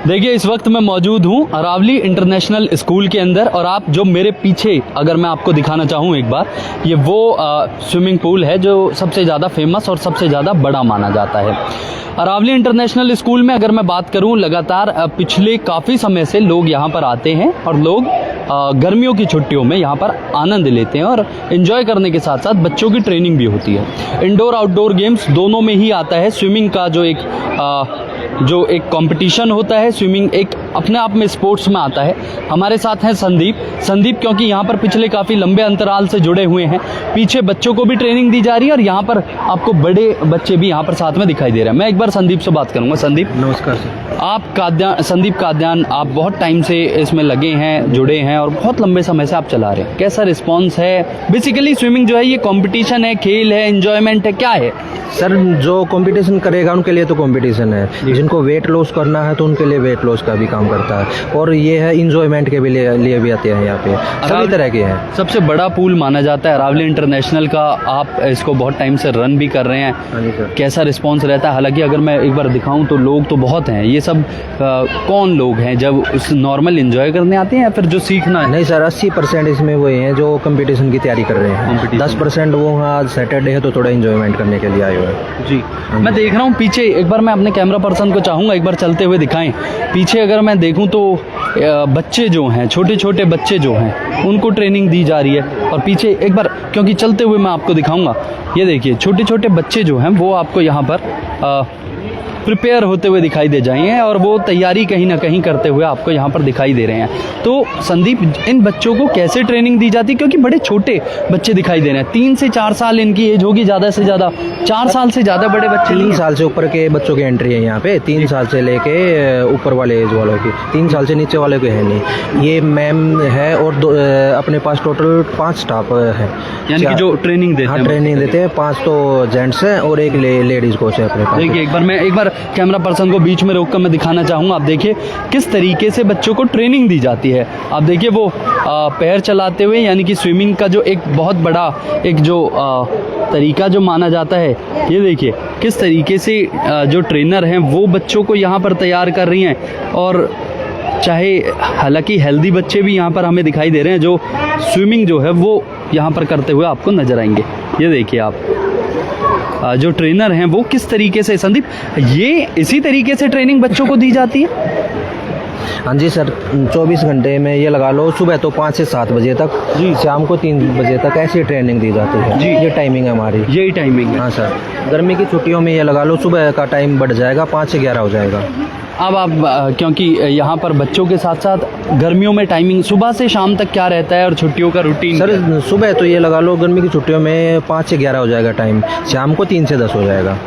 देखिए इस वक्त मैं मौजूद हूँ अरावली इंटरनेशनल स्कूल के अंदर और आप जो मेरे पीछे अगर मैं आपको दिखाना चाहूँ एक बार, ये वो स्विमिंग पूल है जो सबसे ज़्यादा फेमस और सबसे ज़्यादा बड़ा माना जाता है। अरावली इंटरनेशनल स्कूल में अगर मैं बात करूं, लगातार पिछले काफ़ी समय से लोग यहां पर आते हैं और लोग गर्मियों की छुट्टियों में यहां पर आनंद लेते हैं और एंजॉय करने के साथ साथ बच्चों की ट्रेनिंग भी होती है। इंडोर आउटडोर गेम्स दोनों में ही आता है। स्विमिंग का जो एक कंपटीशन होता है, स्विमिंग एक अपने आप में स्पोर्ट्स में आता है। हमारे साथ हैं संदीप क्योंकि यहाँ पर पिछले काफ़ी लंबे अंतराल से जुड़े हुए हैं। पीछे बच्चों को भी ट्रेनिंग दी जा रही है और यहाँ पर आपको बड़े बच्चे भी यहाँ पर साथ में दिखाई दे रहे हैं। मैं एक बार संदीप से बात करूँगा। संदीप नमस्कार सर। आप संदीप काद्यान, आप बहुत टाइम से इसमें लगे हैं, जुड़े हैं और बहुत लंबे समय से आप चला रहे हैं। कैसा रिस्पॉन्स है? बेसिकली स्विमिंग जो है ये कॉम्पिटिशन है, खेल है, एंजॉयमेंट है, क्या है? सर जो कंपटीशन करेगा उनके लिए तो कंपटीशन है, जिनको वेट लॉस करना है तो उनके लिए वेट लॉस का भी काम करता है, और ये है इंजॉयमेंट के लिए भी आते हैं यहाँ पे, सभी तरह के हैं। सबसे बड़ा पूल माना जाता है अरावली इंटरनेशनल का। आप इसको बहुत टाइम से रन भी कर रहे हैं। हाँ जी सर। कैसा रिस्पॉन्स रहता है? हालांकि अगर मैं एक बार दिखाऊं तो लोग तो बहुत हैं। ये सब कौन लोग हैं? जब उस नॉर्मल एंजॉय करने आते हैं या फिर जो सीखना है? नहीं सर, 80% इसमें वही हैं जो कंपटीशन की तैयारी कर रहे हैं। 10% वो आज सैटरडे है तो थोड़ा इंजॉयमेंट करने के लिए आए हुए हैं। जी, मैं देख रहा हूँ पीछे। एक बार मैं अपने कैमरा पर्सन को चाहूँगा एक बार चलते हुए दिखाएं। पीछे अगर मैं देखूँ तो बच्चे जो हैं, छोटे छोटे बच्चे जो हैं, उनको ट्रेनिंग दी जा रही है। और पीछे एक बार क्योंकि चलते हुए मैं आपको दिखाऊंगा, ये देखिए छोटे छोटे बच्चे जो हैं वो आपको यहाँ पर प्रिपेयर होते हुए दिखाई दे जाएंगे और वो तैयारी कहीं ना कहीं करते हुए आपको यहाँ पर दिखाई दे रहे हैं। तो संदीप, इन बच्चों को कैसे ट्रेनिंग दी जाती है? क्योंकि बड़े छोटे बच्चे दिखाई दे रहे हैं। 3 से 4 साल इनकी एज होगी ज़्यादा से ज़्यादा। 4 साल से ज़्यादा बड़े बच्चे 3 साल से ऊपर के बच्चों की एंट्री है यहाँ पे। 3 साल से लेके ऊपर वाले एज वालों की, 3 साल से नीचे वाले के है नहीं। ये मैम है और अपने पास टोटल 5 स्टाफ है, यानी कि जो ट्रेनिंग देते हैं। ट्रेनिंग देते हैं। 5 तो जेंट्स हैं और एक लेडीज कोच है अपने पास। देखिए एक बार कैमरा पर्सन को बीच में रोककर मैं दिखाना चाहूँगा। आप देखिए किस तरीके से बच्चों को ट्रेनिंग दी जाती है। आप देखिए वो पैर चलाते हुए, यानी कि स्विमिंग का जो एक बहुत बड़ा एक जो तरीका जो माना जाता है, ये देखिए किस तरीके से जो ट्रेनर हैं वो बच्चों को यहाँ पर तैयार कर रही हैं। और चाहे हालांकि हेल्दी बच्चे भी यहाँ पर हमें दिखाई दे रहे हैं जो स्विमिंग जो है वो यहाँ पर करते हुए आपको नजर आएंगे। ये देखिए आप जो ट्रेनर हैं वो किस तरीके से, संदीप ये इसी तरीके से ट्रेनिंग बच्चों को दी जाती है? हाँ जी सर, 24 घंटे में ये लगा लो, सुबह तो 5 से 7 बजे तक जी, शाम को 3 बजे तक ऐसी ट्रेनिंग दी जाती है जी। ये टाइमिंग है हमारी। यही टाइमिंग है? हाँ सर। गर्मी की छुट्टियों में ये लगा लो सुबह का टाइम बढ़ जाएगा, 5 से 11 हो जाएगा। अब आप क्योंकि यहाँ पर बच्चों के साथ साथ गर्मियों में टाइमिंग सुबह से शाम तक क्या रहता है और छुट्टियों का रूटीन? सर सुबह तो ये लगा लो गर्मी की छुट्टियों में 5 से 11 हो जाएगा टाइम, शाम को 3 से 10 हो जाएगा।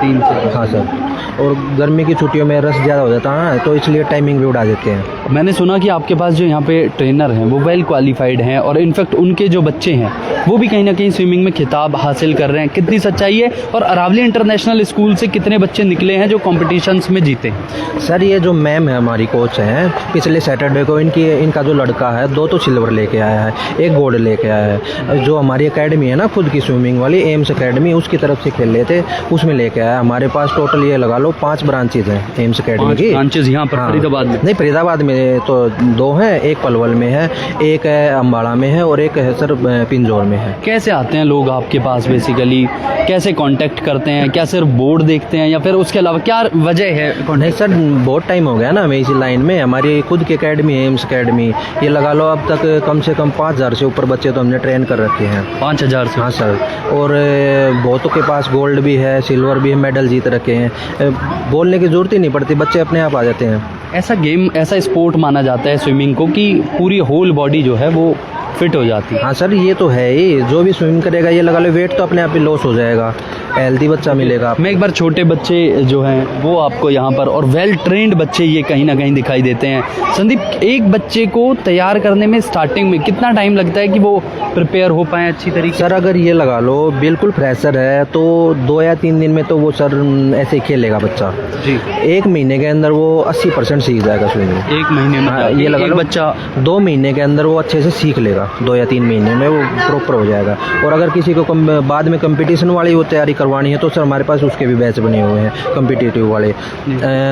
3 से? हाँ सर। और गर्मी की छुट्टियों में रश ज़्यादा हो जाता है तो इसलिए टाइमिंग भी उड़ा देते हैं। मैंने सुना कि आपके पास जो यहाँ पे ट्रेनर हैं वो वेल क्वालिफाइड हैं और इनफैक्ट उनके जो बच्चे हैं वो भी कहीं ना कहीं स्विमिंग में खिताब हासिल कर रहे हैं। कितनी सच्चाई है? और अरावली इंटरनेशनल स्कूल से कितने बच्चे निकले हैं जो कॉम्पिटिशन्स में जीते हैं? सर ये जो मैम है हमारी कोच हैं, पिछले सैटरडे को इनका जो लड़का है 2 तो सिल्वर लेके आया है, 1 गोल्ड लेके आया है। जो हमारी एकेडमी है ना खुद की स्विमिंग वाली, एम्स एकेडमी, उसकी तरफ से खेल रहे थे, उसमें लेके आया। हमारे पास टोटल ये लगा लो 5 ब्रांचेज हैं एम्स एकेडमी की। ब्रांचेज यहाँ पर? हाँ। फरीदाबाद में? नहीं, फरीदाबाद में तो 2 हैं, एक पलवल में है, एक है अम्बाड़ा में है और एक है सर पिंजौर में है। कैसे आते हैं लोग आपके पास? बेसिकली कैसे कांटेक्ट करते हैं? क्या सिर्फ बोर्ड देखते हैं या फिर उसके अलावा क्या वजह है? नहीं सर, बहुत टाइम हो गया ना हमें इसी लाइन में। हमारी खुद की एकेडमी है एम्स एकेडमी। ये लगा लो अब तक कम से कम 5000 से ऊपर बच्चे तो हमने ट्रेन कर रखे हैं। 5000 से? हाँ सर। और बहुतों के पास गोल्ड भी है, सिल्वर भी है, मेडल जीत रखे हैं। बोलने की जरूरत ही नहीं पड़ती, बच्चे अपने आप आ जाते हैं। ऐसा गेम, ऐसा स्पोर्ट माना जाता है स्विमिंग को कि पूरी होल बॉडी जो है वो फिट हो जाती है। हाँ सर, ये तो है ही। जो भी स्विमिंग करेगा ये लगा लो वेट तो अपने आप ही लॉस हो जाएगा, हेल्दी बच्चा मिलेगा। मैं एक बार छोटे बच्चे जो हैं वो आपको यहाँ पर और वेल ट्रेंड बच्चे ये कहीं ना कहीं दिखाई देते हैं। संदीप, एक बच्चे को तैयार करने में स्टार्टिंग में कितना टाइम लगता है कि वो प्रिपेयर हो पाए अच्छी तरीके? सर अगर ये लगा लो बिल्कुल फ्रेशर है तो 2 या 3 दिन में तो वो सर ऐसे ही खेलेगा बच्चा जी। 1 महीने के अंदर वो 80% सीख जाएगा स्विमिंग। 1 महीने में? हाँ, ये लगा लो बच्चा 2 महीने के अंदर वो अच्छे से सीख लेगा। जाएगा, 2 या 3 महीने में वो प्रॉपर हो जाएगा। और अगर किसी को बाद में कंपटीशन वाली वो तैयारी करवानी है तो सर हमारे पास उसके भी बैच बने हुए हैं कम्पिटिटिव वाले,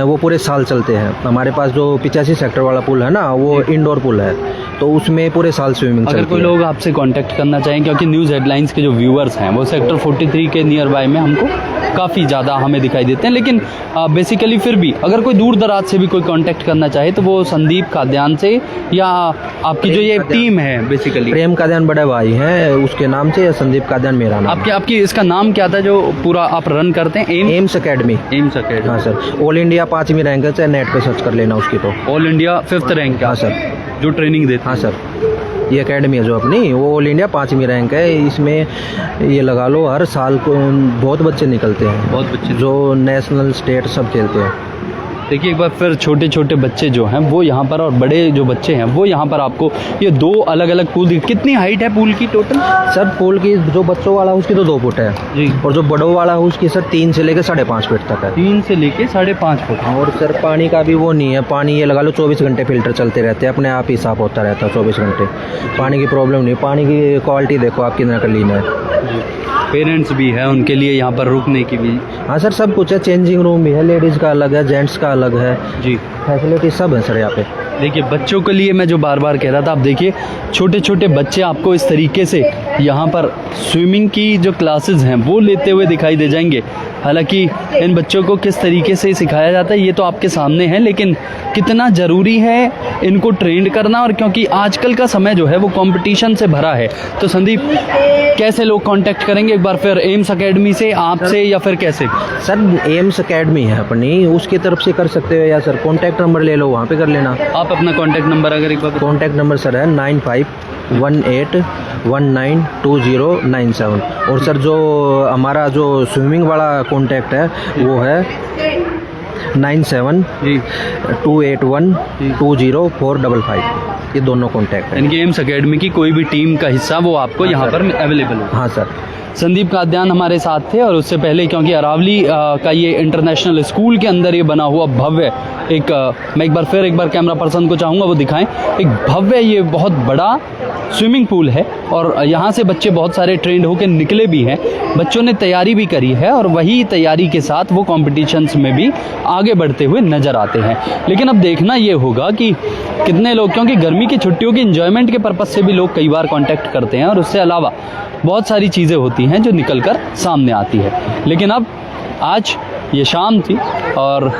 वो पूरे साल चलते हैं। हमारे पास जो 85 सेक्टर वाला पुल है ना, वो इंडोर पुल है, तो उसमें पूरे साल स्विमिंग अगर कोई लोग आपसे कांटेक्ट करना चाहें, क्योंकि न्यूज़ हेडलाइंस के जो व्यूअर्स हैं वो सेक्टर 43 के नियर बाय में हमको काफ़ी ज़्यादा हमें दिखाई देते हैं, लेकिन बेसिकली फिर भी अगर कोई दूर दराज से भी कोई कांटेक्ट करना चाहे तो वो संदीप खाद्यान से या आपकी जो ये टीम है बेसिकली प्रेम काद्यान बड़े भाई हैं उसके नाम से, या संदीप काद्यान मेरा नाम। आपकी इसका नाम क्या था जो पूरा आप रन करते हैं? AIIMS academy. एम्स अकेडमी, हाँ सर। ऑल इंडिया 5वीं रैंक है, चाहे नेट पे सर्च कर लेना उसकी। तो ऑल इंडिया 5th रैंक। हाँ सर, जो ट्रेनिंग देते। हाँ सर, ये एकेडमी है जो अपनी, वो ऑल इंडिया 5वीं रैंक है। इसमें ये लगा लो हर साल को बहुत बच्चे निकलते हैं, बहुत बच्चे जो नेशनल स्टेट सब खेलते हैं। देखिए एक बार फिर छोटे छोटे बच्चे जो हैं वो यहाँ पर और बड़े जो बच्चे हैं वो यहाँ पर आपको ये 2 अलग अलग पूल। कितनी हाइट है पूल की टोटल? सर पूल की जो बच्चों वाला है उसकी तो 2 फुट है जी, और जो बड़ों वाला है उसकी सर 3 से लेकर 5.5 फीट तक है। 3 से लेके 5.5 फुट। और सर पानी का भी वो नहीं है, पानी ये लगा लो 24 घंटे फिल्टर चलते रहते हैं, अपने आप ही साफ होता रहता है 24 घंटे, पानी की प्रॉब्लम नहीं। पानी की क्वालिटी देखो आप कितना क्लीन है। पेरेंट्स भी है उनके लिए यहाँ पर रुकने की भी? हाँ सर, सब कुछ है, चेंजिंग रूम भी है, लेडीज़ का अलग है, जेंट्स का अलग है जी, फैसिलिटी सब है सर यहाँ पे। देखिए बच्चों के लिए मैं जो बार बार कह रहा था, आप देखिए छोटे छोटे बच्चे आपको इस तरीके से यहाँ पर स्विमिंग की जो क्लासेस हैं वो लेते हुए दिखाई दे जाएंगे। हालांकि इन बच्चों को किस तरीके से सिखाया जाता है ये तो आपके सामने है, लेकिन कितना ज़रूरी है इनको ट्रेंड करना, और क्योंकि आजकल का समय जो है वो कंपटीशन से भरा है। तो संदीप कैसे लोग कांटेक्ट करेंगे एक बार फिर? एम्स अकेडमी से, आपसे, या फिर कैसे? सर एम्स अकेडमी है अपनी, उसकी तरफ से कर सकते हो, या सर कॉन्टैक्ट नंबर ले लो, वहाँ पे कर लेना। आप अपना कॉन्टैक्ट नंबर अगर एक बार? कॉन्टैक्ट नंबर सर है 9518192097। और सर जो हमारा जो स्विमिंग वाला कॉन्टैक्ट है वो है 9728120455। ये दोनों कॉन्टैक्ट है। इनकी एम्स अकेडमी की कोई भी टीम का हिस्सा वो आपको यहाँ पर अवेलेबल है? हाँ सर। संदीप काद्यान हमारे साथ थे, और उससे पहले क्योंकि अरावली का ये इंटरनेशनल स्कूल के अंदर ये बना हुआ भव्य एक मैं एक बार कैमरा पर्सन को चाहूँगा वो दिखाएं, एक भव्य ये बहुत बड़ा स्विमिंग पूल है, और यहाँ से बच्चे बहुत सारे ट्रेंड होकर निकले भी हैं, बच्चों ने तैयारी भी करी है, और वही तैयारी के साथ वो कॉम्पिटिशन्स में भी आगे बढ़ते हुए नज़र आते हैं। लेकिन अब देखना ये होगा कि कितने लोग, क्योंकि गर्मी की छुट्टियों की इंजॉयमेंट के पर्पज़ से भी लोग कई बार कॉन्टैक्ट करते हैं, और उससे अलावा बहुत सारी चीज़ें होती हैं जो निकल कर सामने आती है। लेकिन अब आज ये शाम थी और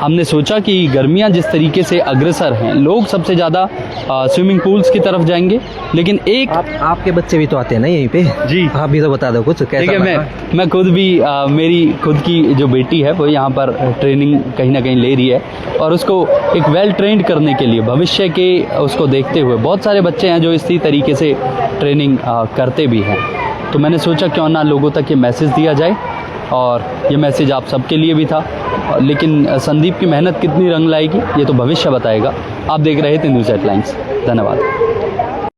हमने सोचा कि गर्मियां जिस तरीके से अग्रसर हैं, लोग सबसे ज़्यादा स्विमिंग पूल्स की तरफ जाएंगे, लेकिन एक आपके बच्चे भी तो आते हैं ना यहीं पे? जी, आप भी तो बता दो कुछ कैसा। देखिए मैं खुद भी मेरी खुद की जो बेटी है वो यहाँ पर ट्रेनिंग कहीं ना कहीं ले रही है, और उसको एक वेल ट्रेंड करने के लिए भविष्य के उसको देखते हुए बहुत सारे बच्चे हैं जो इसी तरीके से ट्रेनिंग करते भी हैं। तो मैंने सोचा क्यों ना लोगों तक ये मैसेज दिया जाए, और ये मैसेज आप सबके लिए भी था। लेकिन संदीप की मेहनत कितनी रंग लाएगी ये तो भविष्य बताएगा। आप देख रहे थे न्यूज़ हेडलाइंस। धन्यवाद।